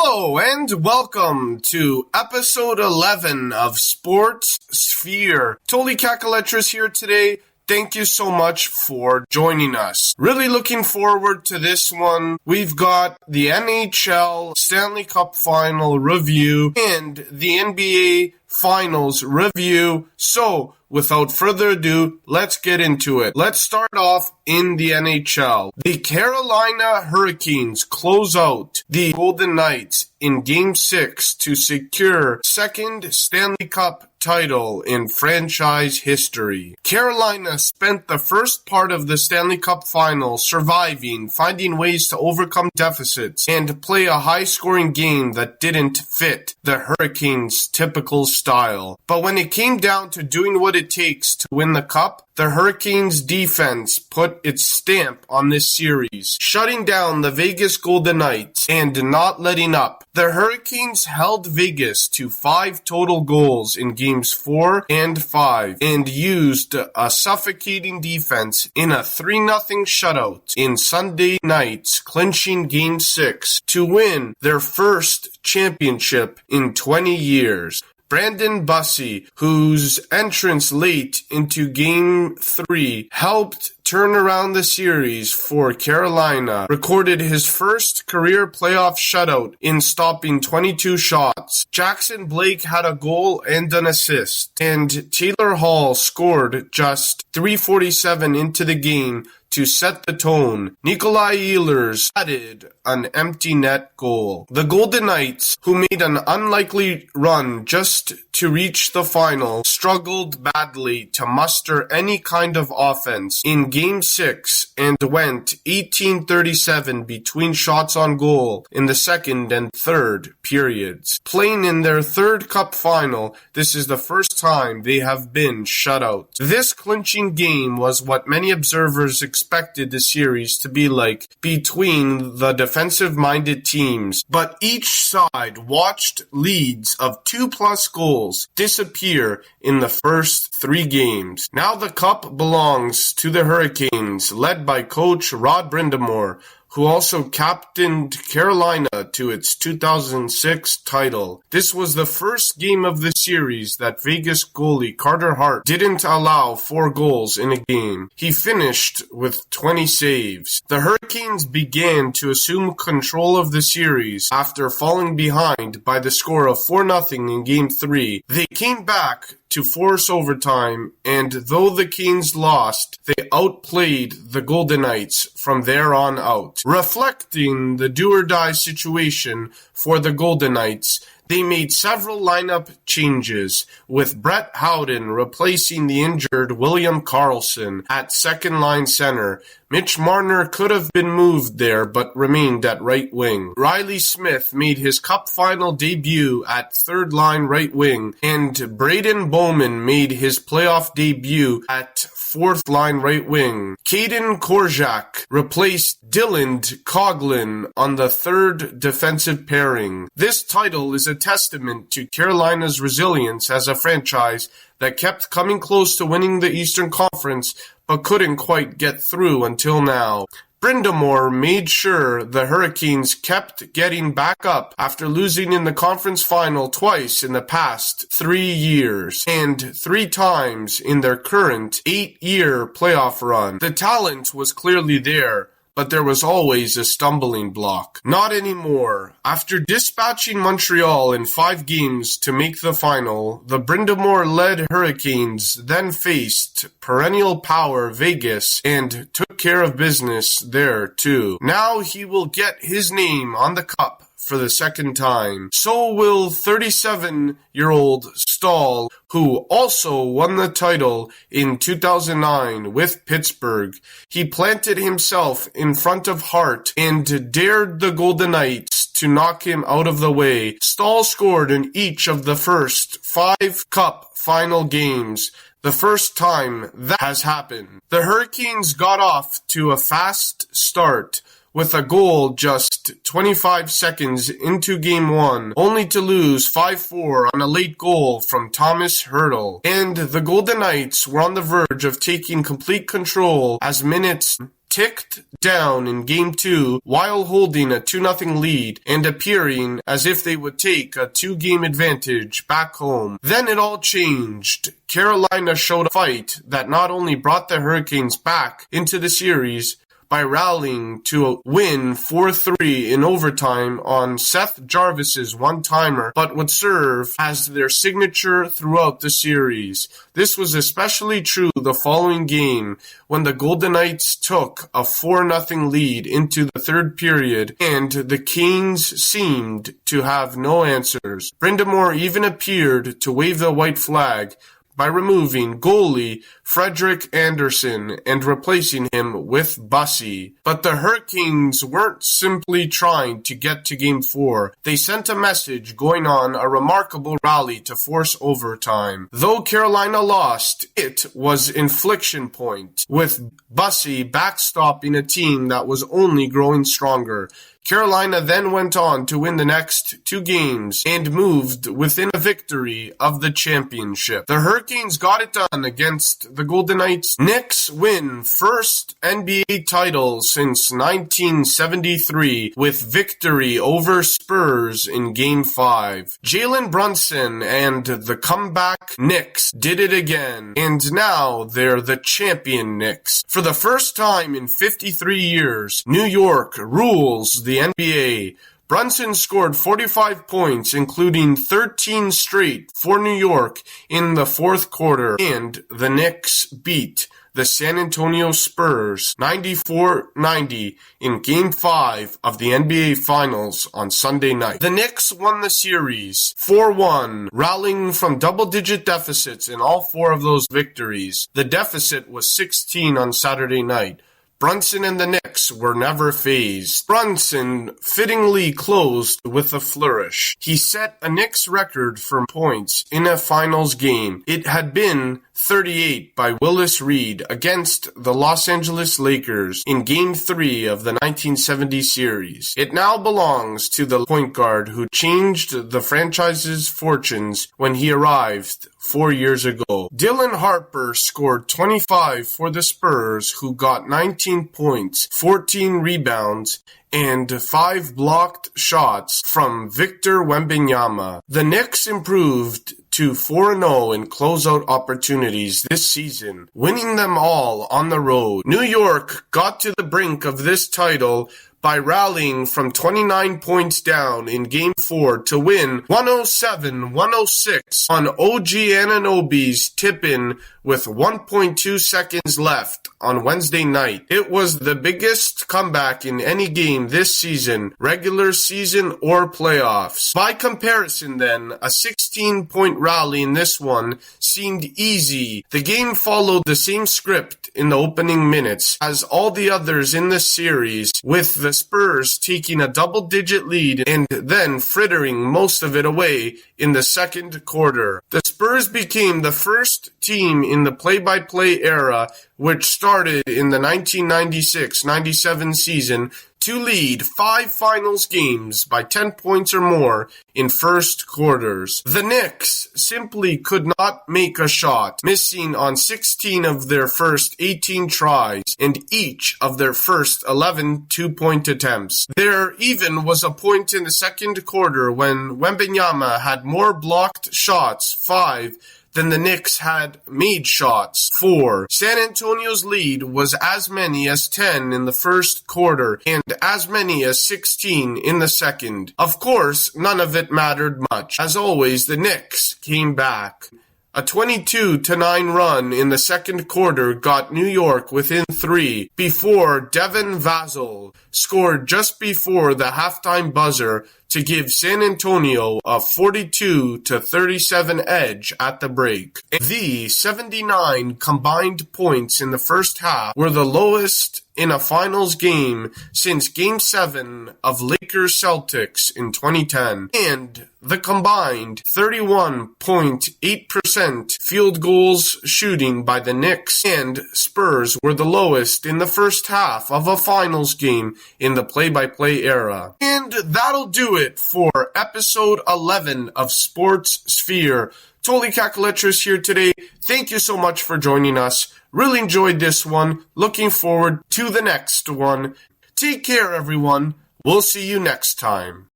Hello and welcome to episode 11 of Sports Sphere. Tole here today. Thank you so much for joining us. Really looking forward to this one. We've got the NHL Stanley Cup Final review and the NBA Finals review. So, without further ado, let's get into it. Let's start off in the NHL. The Carolina Hurricanes close out the Golden Knights in Game 6 to secure second Stanley Cup title in franchise history. Carolina spent the first part of the Stanley Cup Final surviving, finding ways to overcome deficits, and play a high-scoring game that didn't fit the Hurricanes' typical style. But when it came down to doing what it takes to win the cup, the Hurricanes' defense put its stamp on this series, shutting down the Vegas Golden Knights and not letting up. The Hurricanes held Vegas to 5 total goals in Games 4 and 5 and used a suffocating defense in a 3-0 shutout in Sunday night's clinching Game 6 to win their first championship in 20 years. Brandon Bussi, whose entrance late into Game 3 helped turn around the series for Carolina, recorded his first career playoff shutout in stopping 22 shots. Jackson Blake had a goal and an assist, and Taylor Hall scored just 3:47 into the game to set the tone. Nikolai Ehlers added an empty net goal. The Golden Knights, who made an unlikely run just to reach the final, struggled badly to muster any kind of offense in Game 6 and went 18-37 between shots on goal in the second and third periods. Playing in their third cup final, this is the first time they have been shut out. This clinching game was what many observers expected the series to be like between the defensive-minded teams, but each side watched leads of 2+ goals disappear in the first 3 games. Now the cup belongs to the Hurricanes, led by coach Rod Brind'Amour, who also captained Carolina to its 2006 title. This was the first game of the series that Vegas goalie Carter Hart didn't allow 4 goals in a game. He finished with 20 saves. The Hurricanes began to assume control of the series after falling behind by the score of 4-0 in Game 3. They came back to force overtime, and though the Canes lost, they outplayed the Golden Knights from there on out. Reflecting the do-or-die situation for the Golden Knights, they made several lineup changes, with Brett Howden replacing the injured William Karlsson at second-line center. Mitch Marner could have been moved there, but remained at right wing. Riley Smith made his cup final debut at third-line right wing, and Braden Bowman made his playoff debut at fourth-line right wing. Caden Korczak replaced Dylan Coghlan on the third defensive pairing. This title is a testament to Carolina's resilience as a franchise that kept coming close to winning the Eastern Conference but couldn't quite get through until now. Brind'Amour made sure the Hurricanes kept getting back up after losing in the conference final twice in the past 3 years and 3 times in their current 8-year playoff run. The talent was clearly there, but there was always a stumbling block. Not anymore. After dispatching Montreal in 5 games to make the final, the Brind'Amour-led Hurricanes then faced perennial power Vegas and took care of business there too. Now he will get his name on the cup for the second time. So will 37-year-old Stahl, who also won the title in 2009 with Pittsburgh. He planted himself in front of Hart and dared the Golden Knights to knock him out of the way. Stahl scored in each of the first 5 cup final games, the first time that has happened. The Hurricanes got off to a fast start with a goal just 25 seconds into Game 1, only to lose 5-4 on a late goal from Thomas Hertl. And the Golden Knights were on the verge of taking complete control as minutes ticked down in Game 2 while holding a 2-0 lead and appearing as if they would take a 2-game advantage back home. Then it all changed. Carolina showed a fight that not only brought the Hurricanes back into the series by rallying to win 4-3 in overtime on Seth Jarvis's one-timer, but would serve as their signature throughout the series. This was especially true the following game when the Golden Knights took a 4-0 lead into the third period and the Canes seemed to have no answers. Brind'Amour even appeared to wave the white flag by removing goalie Frederik Andersen and replacing him with Bussy. But the Hurricanes weren't simply trying to get to Game 4. They sent a message going on a remarkable rally to force overtime. Though Carolina lost, it was inflection point, with Bussy backstopping a team that was only growing stronger. Carolina then went on to win the next 2 games and moved within a victory of the championship. The Hurricanes got it done against the Golden Knights. Knicks win first NBA title since 1973 with victory over Spurs in Game 5. Jalen Brunson and the comeback Knicks did it again, and now they're the champion Knicks. For the first time in 53 years, New York rules the NBA. Brunson scored 45 points, including 13 straight for New York in the fourth quarter, and the Knicks beat the San Antonio Spurs 94-90 in Game 5 of the NBA Finals on Sunday night. The Knicks won the series 4-1, rallying from double-digit deficits in all 4 of those victories. The deficit was 16 on Saturday night. Brunson and the Knicks were never fazed. Brunson fittingly closed with a flourish. He set a Knicks record for points in a finals game. It had been 38 by Willis Reed against the Los Angeles Lakers in Game 3 of the 1970 series. It now belongs to the point guard who changed the franchise's fortunes when he arrived 4 years ago. Dylan Harper scored 25 for the Spurs, who got 19 points, 14 rebounds, and 5 blocked shots from Victor Wembanyama. The Knicks improved to 4-0 in closeout opportunities this season, winning them all on the road. New York got to the brink of this title by rallying from 29 points down in Game 4 to win 107-106 on OG Anunoby's tip-in with 1.2 seconds left on Wednesday night. It was the biggest comeback in any game this season, regular season or playoffs. By comparison then, a 16-point rally in this one seemed easy. The game followed the same script in the opening minutes as all the others in the series, with the Spurs taking a double-digit lead and then frittering most of it away in the second quarter. The Spurs became the first team in the play-by-play era, which started in the 1996-97 season, to lead 5 finals games by 10 points or more in first quarters. The Knicks simply could not make a shot, missing on 16 of their first 18 tries and each of their first 11 two-point attempts. There even was a point in the second quarter when Wembanyama had more blocked shots, 5, than the Knicks had made shots, 4. San Antonio's lead was as many as 10 in the first quarter and as many as 16 in the second. Of course, none of it mattered much. As always, the Knicks came back. A 22-9 run in the second quarter got New York within 3 before Devin Vassell scored just before the halftime buzzer to give San Antonio a 42-37 edge at the break. The 79 combined points in the first half were the lowest in a finals game since Game 7 of Lakers-Celtics in 2010, and the combined 31.8% field goals shooting by the Knicks and Spurs were the lowest in the first half of a finals game in the play-by-play era. And that'll do it for episode 11 of Sports Sphere. Tole here today. Thank you so much for joining us. Really enjoyed this one. Looking forward to the next one. Take care, everyone. We'll see you next time.